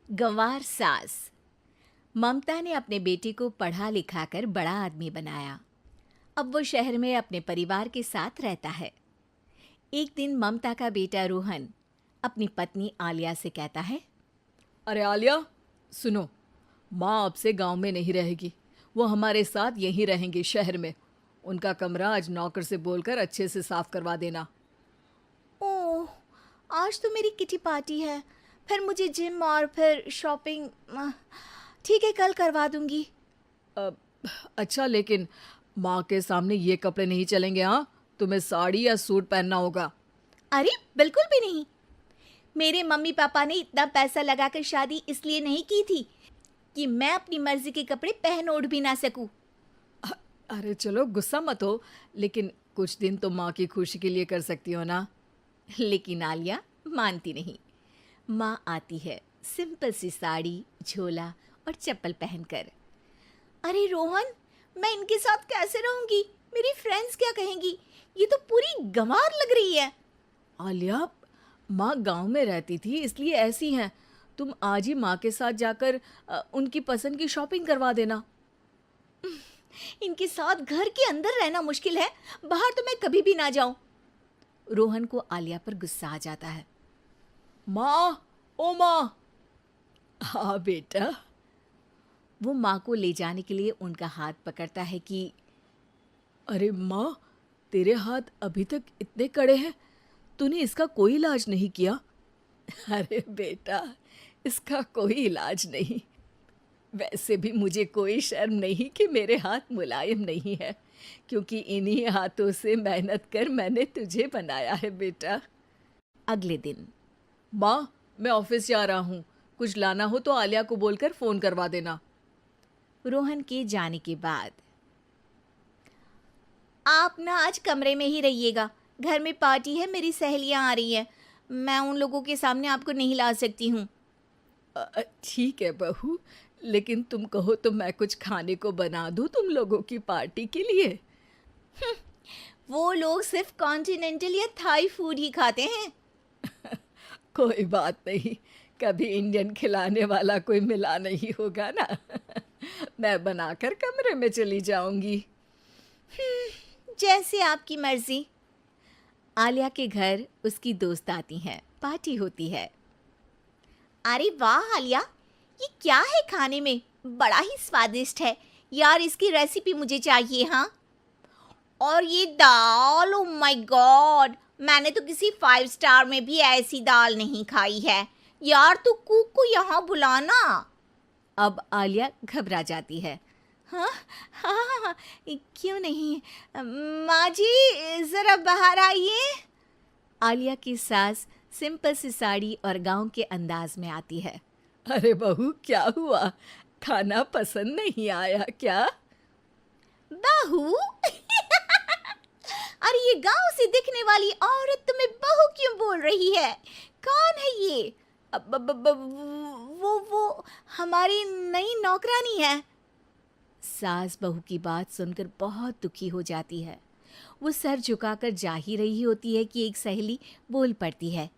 गंवार सास। ममता ने अपने बेटे को पढ़ा लिखाकर बड़ा आदमी बनाया। अब वो शहर में अपने परिवार के साथ रहता है। एक दिन ममता का बेटा रोहन अपनी पत्नी आलिया से कहता है, अरे आलिया, सुनो, माँ अब से गांव में नहीं रहेगी। वो हमारे साथ यहीं रहेंगी शहर में। उनका कमरा आज नौकर से बोलकर अच्छे से साफ करवा देना। ओह, आज तो मेरी किटी पार्टी है, फिर मुझे जिम और फिर शॉपिंग। ठीक है, कल करवा दूंगी। अ, अच्छा, लेकिन माँ के सामने ये कपड़े नहीं चलेंगे। हाँ, तुम्हें साड़ी या सूट पहनना होगा। अरे बिल्कुल भी नहीं। मेरे मम्मी पापा ने इतना पैसा लगाकर शादी इसलिए नहीं की थी कि मैं अपनी मर्जी के कपड़े पहन ओढ़ भी ना सकूं। अ- अरे चलो, गुस्सा मत हो, लेकिन कुछ दिन तो माँ की खुशी के लिए कर सकती हो ना। लेकिन आलिया मानती नहीं। माँ आती है सिंपल सी साड़ी, झोला और चप्पल पहनकर। अरे रोहन, मैं इनके साथ कैसे रहूंगी? मेरी फ्रेंड्स क्या कहेंगी? ये तो पूरी गंवार लग रही है। आलिया, माँ गांव में रहती थी इसलिए ऐसी हैं। तुम आज ही माँ के साथ जाकर उनकी पसंद की शॉपिंग करवा देना। इनके साथ घर के अंदर रहना मुश्किल है, बाहर तो मैं कभी भी ना जाऊं। रोहन को आलिया पर गुस्सा आ जाता है। माँ, ओ माँ। हाँ बेटा। वो माँ को ले जाने के लिए उनका हाथ पकड़ता है कि अरे माँ, तेरे हाथ अभी तक इतने कड़े हैं, तूने इसका कोई इलाज नहीं किया? अरे बेटा, इसका कोई इलाज नहीं। वैसे भी मुझे कोई शर्म नहीं कि मेरे हाथ मुलायम नहीं है, क्योंकि इन्हीं हाथों से मेहनत कर मैंने तुझे बनाया है बेटा। अगले दिन माँ, मैं ऑफिस जा रहा हूँ। कुछ लाना हो तो आलिया को बोलकर फ़ोन करवा देना। रोहन के जाने के बाद, आप ना आज कमरे में ही रहिएगा, घर में पार्टी है, मेरी सहेलियां आ रही हैं, मैं उन लोगों के सामने आपको नहीं ला सकती हूँ। ठीक है बहू, लेकिन तुम कहो तो मैं कुछ खाने को बना दूँ तुम लोगों की पार्टी के लिए। वो लोग सिर्फ कॉन्टिनेंटल या थाई फूड ही खाते हैं। कोई बात नहीं, कभी इंडियन खिलाने वाला कोई मिला नहीं होगा ना। मैं बनाकर कमरे में चली जाऊंगी। जैसे आपकी मर्जी। आलिया के घर उसकी दोस्त आती हैं, पार्टी होती है। अरे वाह आलिया, ये क्या है खाने में? बड़ा ही स्वादिष्ट है यार, इसकी रेसिपी मुझे चाहिए। हाँ, और ये दाल, ओ माय गॉड, मैंने तो किसी 5 स्टार में भी ऐसी दाल नहीं खाई है। यार तू कुक को यहाँ बुलाना। अब आलिया घबरा जाती है। हाँ हाँ हाँ हाँ, क्यों नहीं। माँ जी ज़रा बाहर आइए। आलिया की सास सिंपल सी साड़ी और गांव के अंदाज में आती है। अरे बहू, क्या हुआ? खाना पसंद नहीं आया क्या? बहू? अरे ये गांव से दिखने वाली औरत तुम्हें बहू क्यों बोल रही है? कौन है ये? वो हमारी नई नौकरानी है। सास बहू की बात सुनकर बहुत दुखी हो जाती है। वो सर झुकाकर जा ही रही होती है कि एक सहेली बोल पड़ती है।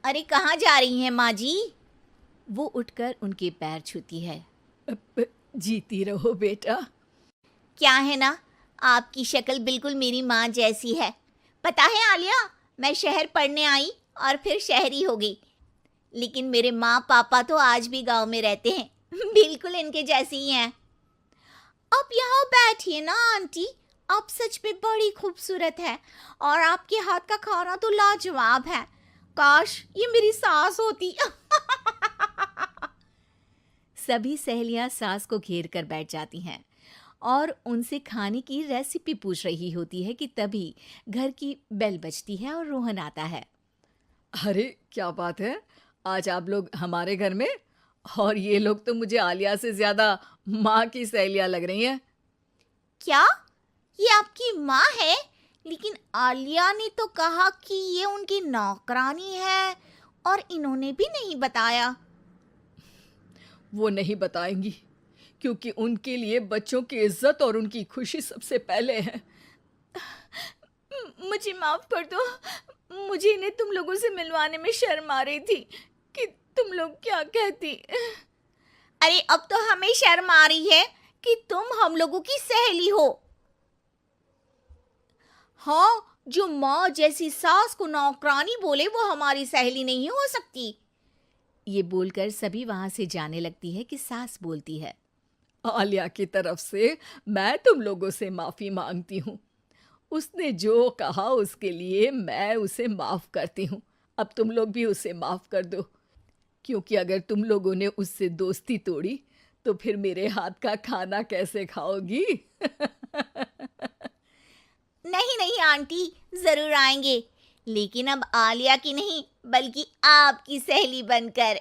अरे कहाँ जा रही हैं माँ जी? वो उठकर उनके पैर छूती है। जीती रहो बेटा। क्या है ना, आपकी शक्ल बिल्कुल मेरी माँ जैसी है। पता है आलिया, मैं शहर पढ़ने आई और फिर शहरी हो गई, लेकिन मेरे माँ पापा तो आज भी गांव में रहते हैं, बिल्कुल इनके जैसे ही हैं। आप यहाँ बैठिए ना आंटी, आप सच में बड़ी खूबसूरत है और आपके हाथ का खाना तो लाजवाब है। काश ये मेरी सास होती। सभी सहेलियां सास को घेर कर बैठ जाती हैं और उनसे खाने की रेसिपी पूछ रही होती है कि तभी घर की बेल बजती है और रोहन आता है। अरे क्या बात है, आज आप लोग हमारे घर में? और ये लोग तो मुझे आलिया से ज़्यादा माँ की सहेलियाँ लग रही हैं। क्या ये आपकी माँ है? लेकिन आलिया ने तो कहा कि ये उनकी नौकरानी है और इन्होंने भी नहीं बताया। वो नहीं बताएंगी, क्योंकि उनके लिए बच्चों की इज्जत और उनकी खुशी सबसे पहले है। मुझे माफ कर दो, मुझे इन्हें तुम लोगों से मिलवाने में शर्म आ रही थी कि तुम लोग क्या कहती? अरे अब तो हमें शर्म आ रही है कि तुम हम लोगों की सहेली हो। हाँ, जो माँ जैसी सास को नौकरानी बोले वो हमारी सहेली नहीं हो सकती। ये बोलकर सभी वहां से जाने लगती है कि सास बोलती है, आलिया की तरफ से मैं तुम लोगों से माफ़ी मांगती हूँ। उसने जो कहा उसके लिए मैं उसे माफ़ करती हूँ। अब तुम लोग भी उसे माफ़ कर दो, क्योंकि अगर तुम लोगों ने उससे दोस्ती तोड़ी तो फिर मेरे हाथ का खाना कैसे खाओगी? नहीं नहीं आंटी, जरूर आएंगे, लेकिन अब आलिया की नहीं बल्कि आपकी सहेली बनकर।